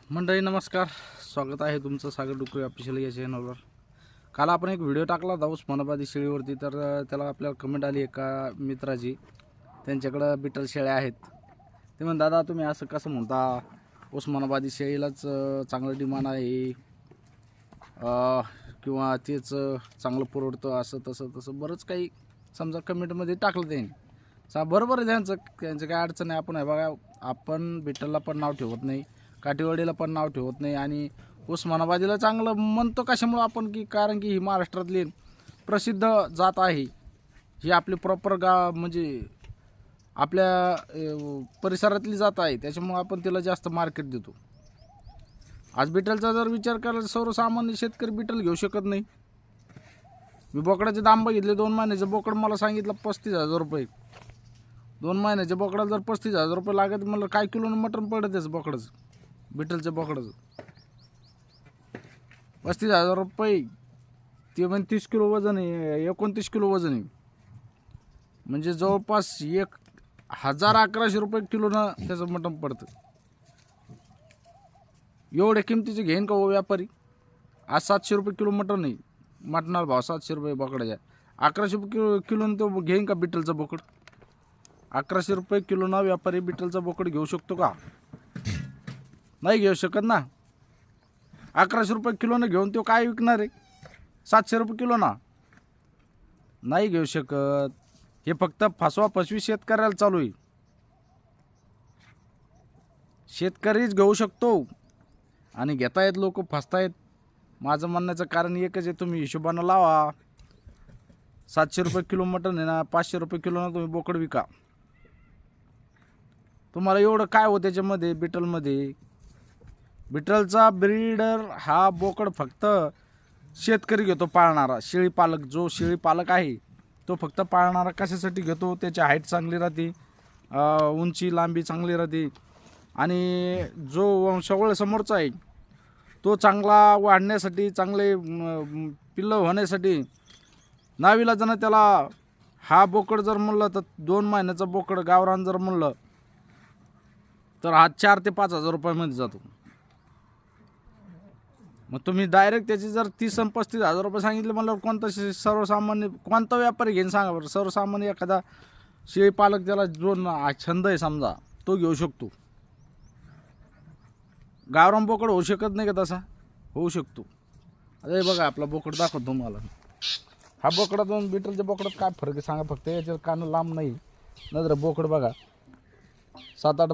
मंडळी नमस्कार, स्वागत आहे तुमचं सागर डुकरे ऑफिशियल या चॅनलवर. काल आपण एक व्हिडिओ टाकला होता उस्मानाबादी शेळीवरती, तर त्याला आपल्याला कमेंट आली एका मित्राची. त्यांच्याकडं बिटल शेळ्या आहेत. ते म्हणतात, दादा तुम्ही असं कसं म्हणता, उस्मानाबादी शेळीलाच चांगलं डिमांड आहे किंवा तेच चांगलं पुरवडतं, असं तसं बरंच काही समजा कमेंटमध्ये टाकलं त्यांनी. बरोबर आहे त्यांचं काय अडचण आहे. आपण आहे बघा, आपण बिटलला पण नाव ठेवत नाही, काठीवाडीला पण नाव ठेवत नाही आणि उस्मानाबादीला चांगलं म्हणतो कशामुळं आपण, की कारण की ही महाराष्ट्रातली प्रसिद्ध जात आहे. ही आपली प्रॉपर म्हणजे आपल्या परिसरातली जात आहे, त्याच्यामुळं आपण तिला जास्त मार्केट देतो. आज बिटलचा जर विचार करायला सर्वसामान्य शेतकरी बिटल घेऊ शकत नाही. मी बोकडाचे दाम बघितले, 2 महिन्याचं बोकड मला सांगितलं 35,000 रुपये. 2 महिन्याच्या बोकडाला जर 35,000 रुपये लागत म्हणलं, काय किलोनं मटण पडतं त्याचं बोकडाचं, बिटलच्या बोकडाचं 35,000 रुपये. ते म्हणजे 30 किलो वजन आहे, 29 किलो वजन आहे, म्हणजे जवळपास 1,011 रुपये किलोनं त्याचं मटण पडतं. एवढ्या किमतीचे घेईन का हो व्यापारी? आज 700 रुपये किलो मटण नाही, मटणाला भाव 700 रुपये बोकडाच्या. 1100 रुपये किलोनं तो घेईन का बिटलचं बोकड? 1100 रुपये किलोनं व्यापारी बिटलचा बोकड घेऊ शकतो का? नाही घेऊ शकत ना. 1100 रुपये किलोनं घेऊन तो काय विकणार आहे? 700 रुपये किलोना नाही घेऊ शकत. हे फक्त फसवी शेतकऱ्याला चालू आहे. शेतकरीच घेऊ शकतो आणि घेतायत लोक फसतायत. माझं म्हणण्याचं कारण एकच आहे, तुम्ही हिशोबानं लावा. 700 रुपये किलो मटण आहे ना, 500 रुपये किलोनं तुम्ही बोकड विका. तुम्हाला एवढं काय हो त्याच्यामध्ये बिटलमध्ये? बिटलचा ब्रीडर हा बोकड फक्त शेतकरी घेतो पाळणारा, शेळी पालक. जो शेळी पालक आहे तो फक्त पाळणारा कशासाठी घेतो? त्याची हाईट चांगली राहते, उंची लांबी चांगली राहते आणि जो वंशावळ समोरचा आहे तो चांगला वाढण्यासाठी, चांगले पिल्लं होण्यासाठी नाविलाजानं त्याला हा बोकड जर म्हणलं तर 2 महिन्याचा बोकड गावरान जर म्हणलं तर हा 4,000 ते 5,000 रुपयामध्ये जातो. मग तुम्ही डायरेक्ट त्याची जर 30 आणि 35,000 रुपये सांगितले म्हणल्यावर कोणता सर्वसामान्य, कोणता व्यापारी घेऊन सांगा बरं? सर्वसामान्य एखादा शेळी पालक, त्याला जो छंद आहे समजा, तो घेऊ शकतो. गावरान बोकड होऊ शकत नाही का तसा? होऊ शकतो. अरे बघा, आपला बोकड दाखवतो तुम्हाला. हा बोकडातून बिटलच्या बोकडात काय फरक आहे सांगा फक्त? याच्यात कान लांब नाही, नजर बोकड बघा 7-8